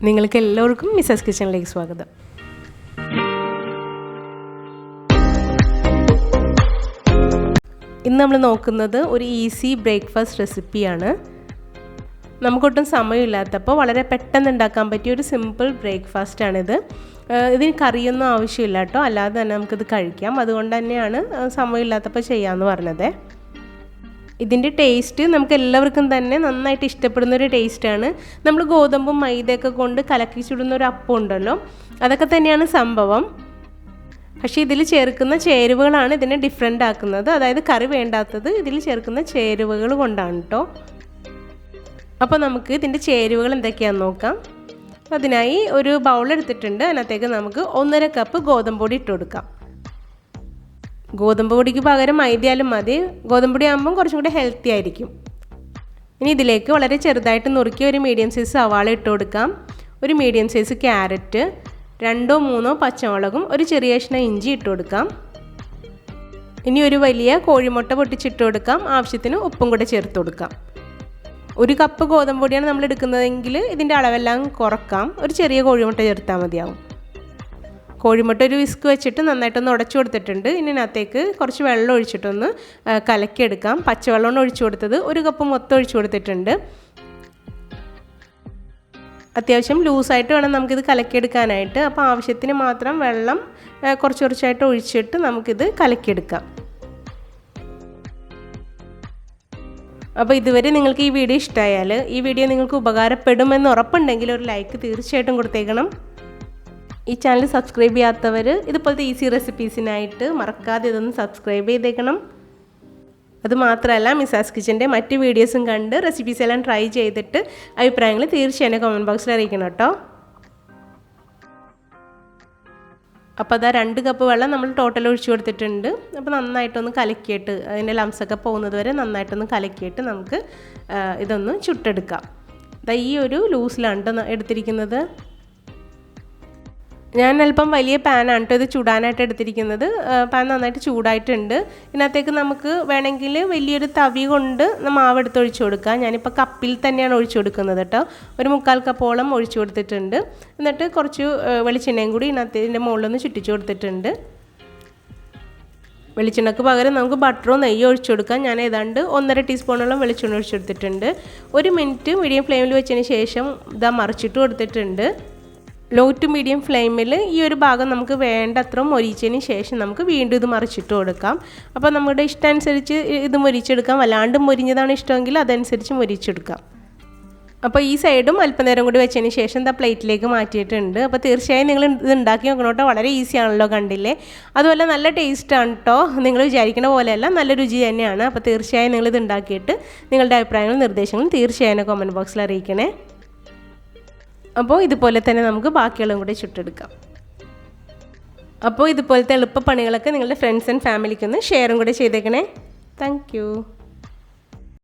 നിങ്ങൾക്ക് എല്ലാവർക്കും മിസാസ് കിച്ചണിലേക്ക് സ്വാഗതം. ഇന്ന് നമ്മൾ നോക്കുന്നത് ഒരു ഈസി ബ്രേക്ക്ഫാസ്റ്റ് റെസിപ്പിയാണ്. നമുക്കൊട്ടും സമയമില്ലാത്തപ്പോൾ വളരെ പെട്ടെന്ന് ഉണ്ടാക്കാൻ പറ്റിയ ഒരു സിമ്പിൾ ബ്രേക്ക്ഫാസ്റ്റാണിത്. ഇതിന് കറിയൊന്നും ആവശ്യമില്ല കേട്ടോ, അല്ലാതെ തന്നെ നമുക്കിത് കഴിക്കാം. അതുകൊണ്ട് തന്നെയാണ് സമയമില്ലാത്തപ്പോൾ ചെയ്യാമെന്ന് പറഞ്ഞത്. ഇതിൻ്റെ ടേസ്റ്റ് നമുക്ക് എല്ലാവർക്കും തന്നെ നന്നായിട്ട് ഇഷ്ടപ്പെടുന്നൊരു ടേസ്റ്റാണ്. നമ്മൾ ഗോതമ്പും മൈദയൊക്കെ കൊണ്ട് കലക്കി ചുടുന്ന ഒരു അപ്പം ഉണ്ടല്ലോ, അതൊക്കെ തന്നെയാണ് സംഭവം. പക്ഷേ ഇതിൽ ചേർക്കുന്ന ചേരുവകളാണ് ഇതിനെ ഡിഫറെൻ്റ് ആക്കുന്നത്. അതായത് കറി വേണ്ടാത്തത് ഇതിൽ ചേർക്കുന്ന ചേരുവകൾ കൊണ്ടാണ് കേട്ടോ. അപ്പോൾ നമുക്ക് ഇതിൻ്റെ ചേരുവകൾ എന്തൊക്കെയാണെന്ന് നോക്കാം. അതിനായി ഒരു ബൗൾ എടുത്തിട്ടുണ്ട്. അതിനകത്തേക്ക് നമുക്ക് 1.5 കപ്പ് ഗോതമ്പ് പൊടി ഇട്ട് കൊടുക്കാം. ഗോതമ്പ് പൊടിക്ക് പകരം മൈദയാലും മതി. ഗോതമ്പ് പൊടി ആകുമ്പം കുറച്ചും കൂടി ഹെൽത്തി ആയിരിക്കും. ഇനി ഇതിലേക്ക് വളരെ ചെറുതായിട്ട് നുറുക്കിയ ഒരു മീഡിയം സൈസ് സവാള ഇട്ട് കൊടുക്കാം. ഒരു മീഡിയം സൈസ് ക്യാരറ്റ്, 2-3 പച്ചമുളകും ഒരു ചെറിയ കഷ്ണം ഇഞ്ചി ഇട്ട് കൊടുക്കാം. ഇനി ഒരു വലിയ കോഴിമുട്ട പൊട്ടിച്ചിട്ട് കൊടുക്കാം. ആവശ്യത്തിന് ഉപ്പും കൂടെ ചേർത്ത് കൊടുക്കാം. 1 കപ്പ് ഗോതമ്പ് പൊടിയാണ് നമ്മൾ എടുക്കുന്നതെങ്കിൽ ഇതിൻ്റെ അളവെല്ലാം കുറക്കാം. ഒരു ചെറിയ കോഴിമുട്ട ചേർത്താൽ മതിയാവും. കോഴിമുട്ട ഒരു വിസ്ക് വെച്ചിട്ട് നന്നായിട്ടൊന്ന് ഉടച്ചു കൊടുത്തിട്ടുണ്ട്. ഇതിനകത്തേക്ക് കുറച്ച് വെള്ളം ഒഴിച്ചിട്ടൊന്ന് കലക്കിയെടുക്കാം. പച്ചവെള്ളമാണ് ഒഴിച്ചു കൊടുത്തത്. 1 കപ്പ് മൊത്തം ഒഴിച്ചു കൊടുത്തിട്ടുണ്ട്. അത്യാവശ്യം ലൂസായിട്ട് വേണം നമുക്കിത് കലക്കിയെടുക്കാനായിട്ട്. അപ്പോൾ ആവശ്യത്തിന് മാത്രം വെള്ളം കുറച്ച് കുറച്ചായിട്ട് ഒഴിച്ചിട്ട് നമുക്കിത് കലക്കിയെടുക്കാം. അപ്പോൾ ഇതുവരെ നിങ്ങൾക്ക് ഈ വീഡിയോ ഇഷ്ടമായാൽ, ഈ വീഡിയോ നിങ്ങൾക്ക് ഉപകാരപ്പെടുമെന്ന് ഉറപ്പുണ്ടെങ്കിൽ ഒരു ലൈക്ക് തീർച്ചയായിട്ടും കൊടുത്തേക്കണം. ഈ ചാനൽ സബ്സ്ക്രൈബ് ചെയ്യാത്തവർ ഇതുപോലത്തെ ഈസി റെസിപ്പീസിനായിട്ട് മറക്കാതെ ഇതൊന്ന് സബ്സ്ക്രൈബ് ചെയ്തേക്കണം. അതുമാത്രമല്ല, മിസാസ് കിച്ചൻ്റെ മറ്റ് വീഡിയോസും കണ്ട് റെസിപ്പീസ് എല്ലാം ട്രൈ ചെയ്തിട്ട് അഭിപ്രായങ്ങൾ തീർച്ചയായും കമൻറ്റ് ബോക്സിൽ അറിയിക്കണം കേട്ടോ. അപ്പോൾ അതാ 2 കപ്പ് വെള്ളം നമ്മൾ ടോട്ടൽ ഒഴിച്ചു കൊടുത്തിട്ടുണ്ട്. അപ്പോൾ നന്നായിട്ടൊന്ന് കലക്കിയിട്ട് അതിൻ്റെ ലംസൊക്കെ പോകുന്നത് വരെ നന്നായിട്ടൊന്ന് കലക്കിയിട്ട് നമുക്ക് ഇതൊന്ന് ചുട്ടെടുക്കാം. ഈ ഒരു ലൂസിലാണ് എടുത്തിരിക്കുന്നത്. ഞാൻ അല്പം വലിയ പാനാണ് കേട്ടോ ഇത് ചൂടാനായിട്ട് എടുത്തിരിക്കുന്നത്. പാൻ നന്നായിട്ട് ചൂടായിട്ടുണ്ട്. ഇതിനകത്തേക്ക് നമുക്ക് വേണമെങ്കിൽ വലിയൊരു തവി കൊണ്ട് മാവ് എടുത്ത് ഒഴിച്ചു കൊടുക്കാം. ഞാനിപ്പോൾ കപ്പിൽ തന്നെയാണ് ഒഴിച്ചു കൊടുക്കുന്നത് കേട്ടോ. ഒരു 3/4 കപ്പോളം ഒഴിച്ചു കൊടുത്തിട്ടുണ്ട്. എന്നിട്ട് കുറച്ച് വെളിച്ചെണ്ണയും കൂടി ഇതിൻ്റെ മുകളിലൊന്ന് ചുറ്റിച്ചു കൊടുത്തിട്ടുണ്ട്. വെളിച്ചെണ്ണക്ക് പകരം നമുക്ക് ബട്ടറോ നെയ്യോ ഒഴിച്ചു കൊടുക്കാം. ഞാൻ ഏതാണ്ട് 1.5 ടീസ്പൂണോളം വെളിച്ചെണ്ണ ഒഴിച്ചു കൊടുത്തിട്ടുണ്ട്. 1 മിനിറ്റ് മീഡിയം ഫ്ലെയിമിൽ വെച്ചതിന് ശേഷം ഇതാ മറിച്ചിട്ട് കൊടുത്തിട്ടുണ്ട്. ലോ ടു മീഡിയം ഫ്ലെയിമിൽ ഈ ഒരു ഭാഗം നമുക്ക് വേണ്ടത്ര മൊരിച്ചതിന് ശേഷം നമുക്ക് വീണ്ടും ഇത് മറിച്ചിട്ട് കൊടുക്കാം. അപ്പോൾ നമ്മുടെ ഇഷ്ടമനുസരിച്ച് ഇത് മൊരിച്ചെടുക്കാം. വല്ലാണ്ട് മൊരിഞ്ഞതാണ് ഇഷ്ടമെങ്കിൽ അതനുസരിച്ച് മൊരിച്ചെടുക്കാം. അപ്പോൾ ഈ സൈഡും അല്പനേരം കൂടി വെച്ചതിന് ശേഷം എന്താ പ്ലേറ്റിലേക്ക് മാറ്റിയിട്ടുണ്ട്. അപ്പോൾ തീർച്ചയായും നിങ്ങൾ ഇത് ഉണ്ടാക്കി നോക്കണം കേട്ടോ. വളരെ ഈസി ആണല്ലോ, കണ്ടില്ലേ? അതുപോലെ നല്ല ടേസ്റ്റാണ് കേട്ടോ. നിങ്ങൾ വിചാരിക്കുന്ന പോലെയല്ല, നല്ല രുചി തന്നെയാണ്. അപ്പോൾ തീർച്ചയായും നിങ്ങളിത് ഉണ്ടാക്കിയിട്ട് നിങ്ങളുടെ അഭിപ്രായങ്ങളും നിർദ്ദേശങ്ങളും തീർച്ചയായും കമൻറ്റ് ബോക്സിൽ അറിയിക്കണേ. അപ്പോൾ ഇതുപോലെ തന്നെ നമുക്ക് ബാക്കിയുള്ളതും കൂടി ചുട്ടെടുക്കാം. അപ്പോൾ ഇതുപോലത്തെ എളുപ്പപ്പണികളൊക്കെ നിങ്ങളുടെ ഫ്രണ്ട്സ് ആൻഡ് ഫാമിലിക്കൊന്ന് ഷെയറും കൂടി ചെയ്തേക്കണേ. താങ്ക്